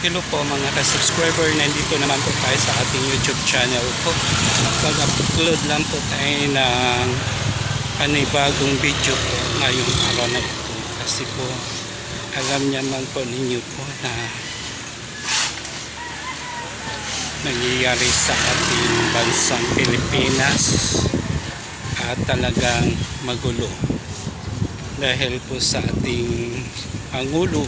Hello po mga ka-subscriber, nandito naman po tayo sa ating YouTube channel po. Mag-upload lang po tayo ng panibagong video po ngayong araw na ito. Kasi po, alam naman po ninyo po na nangyayari sa ating bansang Pilipinas at talagang magulo. Dahil po sa ating Pangulo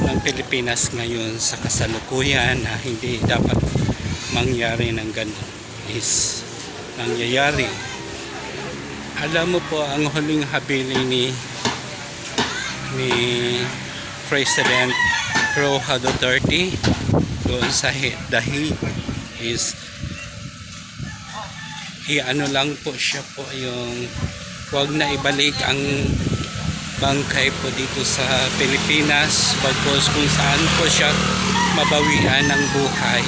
ng Pilipinas ngayon sa kasalukuyan na hindi dapat mangyari ng ganun is nangyayari. Alam mo po ang huling habilin ni President Roha Duterte doon sa Dahig is i-ano lang po siya po yung wag na ibalik ang bangkay po dito sa Pilipinas, bagos kung saan po siya mabawian ng buhay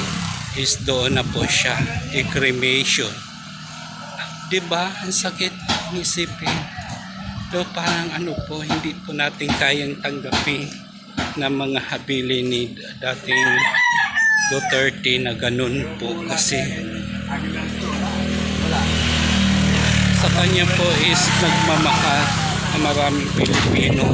is doon na po siya i-cremation. Diba? Ang sakit isipin. So parang ano po, hindi po natin kayang tanggapin na mga habili ni dating Duterte na ganun po kasi sa kanya po is nagmamahal ang maraming Pilipino,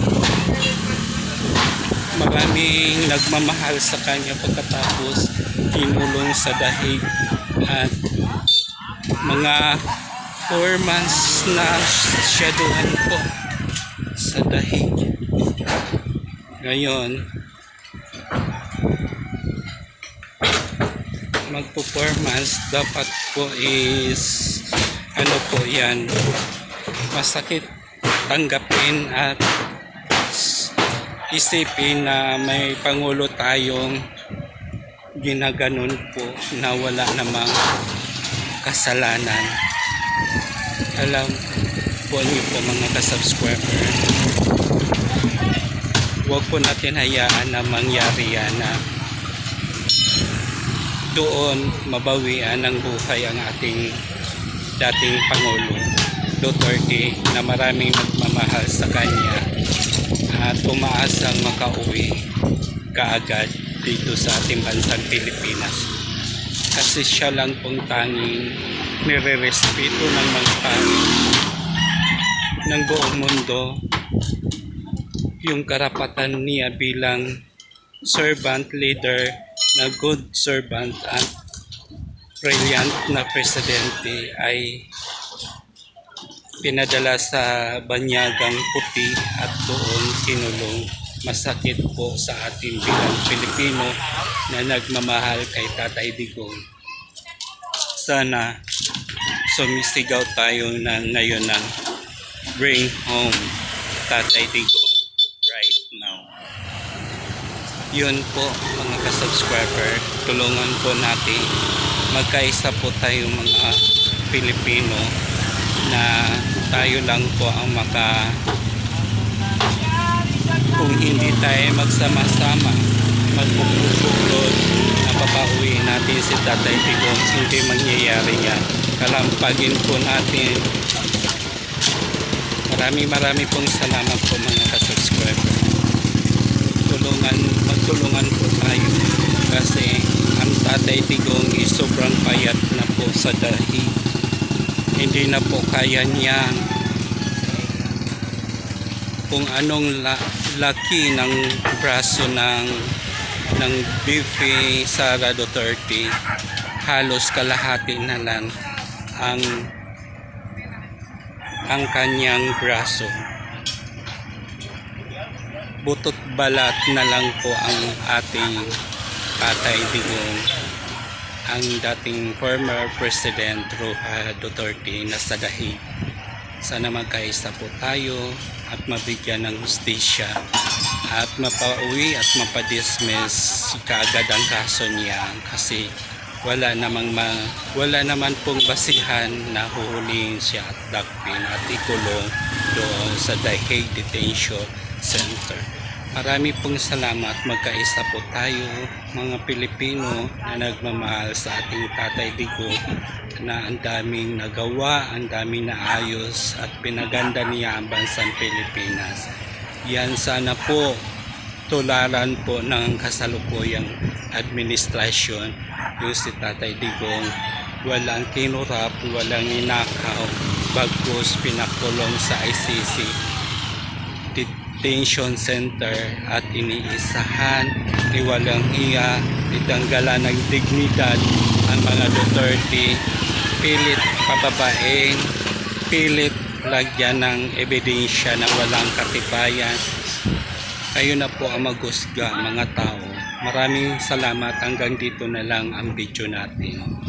maraming nagmamahal sa kanya pagkatapos kinulong sa Dahig at mga 4 months na siya doon po sa Dahig. Ngayon magpo 4 months dapat po is ano po yan, masakit tanggapin at isipin na may Pangulo tayong ginaganon po na wala namang kasalanan. Alam po niyo po mga kasubscriber, huwag po natin hayaan na mangyari yan na doon mabawian ng buhay ang ating dating Pangulo Duterte na maraming nagmamahal sa kanya at umaasang makauwi kaagad dito sa ating bansang Pilipinas kasi siya lang pong tanging nire-respeto ng mga tao ng buong mundo, yung karapatan niya bilang servant leader na good servant at brilliant na presidente ay pinadala sa Banyagang Puti at doon kinulong. Masakit po sa ating bilang Pilipino na nagmamahal kay Tatay Digong. Sana sumisigaw tayo na ngayon ng bring home Tatay Digong right now. Yun po mga ka-subscriber, tulungan po natin magkaisa po tayo mga Pilipino na tayo lang po ang kung hindi tayo magsama-sama magpupuslod na papauwi natin si Tatay Digong, hindi mangyayari yan. Kalampagin po natin. Marami pong salamat po mga ka-subscriber. Magtulungan po tayo kasi ang Tatay Digong is sobrang payat na po sa Dahig. Hindi na po kaya niyan kung anong laki ng braso ng Bibi Sara Duterte, halos kalahati na lang ang kanyang braso. Butot balat na lang po ang ating Tatay Digong, ang dating former President Roha Duterte na sa Dahig. Sana magkaisa po tayo at mabigyan ng hustisya at mapauwi at mapadismiss kaagad ang kaso niya kasi wala naman pong basihan na huhulihin siya at dakpin at ikulong doon sa Dahig Detention Center. Marami pong salamat. Magkaisa po tayo mga Pilipino na nagmamahal sa ating Tatay Digong na ang daming nagawa, ang daming naayos at pinaganda niya ang bansang Pilipinas. Yan sana po tularan po ng kasalukuyang administrasyon yung si Tatay Digong. Walang kinurap, walang ninakaw, bagkus pinakulong sa ICC detention center at iniisahan, walang hiya, itanggalan ng dignidad ang mga Duterte, pilit pababain, pilit lagyan ng ebidensya na walang katibayan. Kayo na po ang maghusga, mga tao. Maraming salamat. Hanggang dito na lang ang video natin.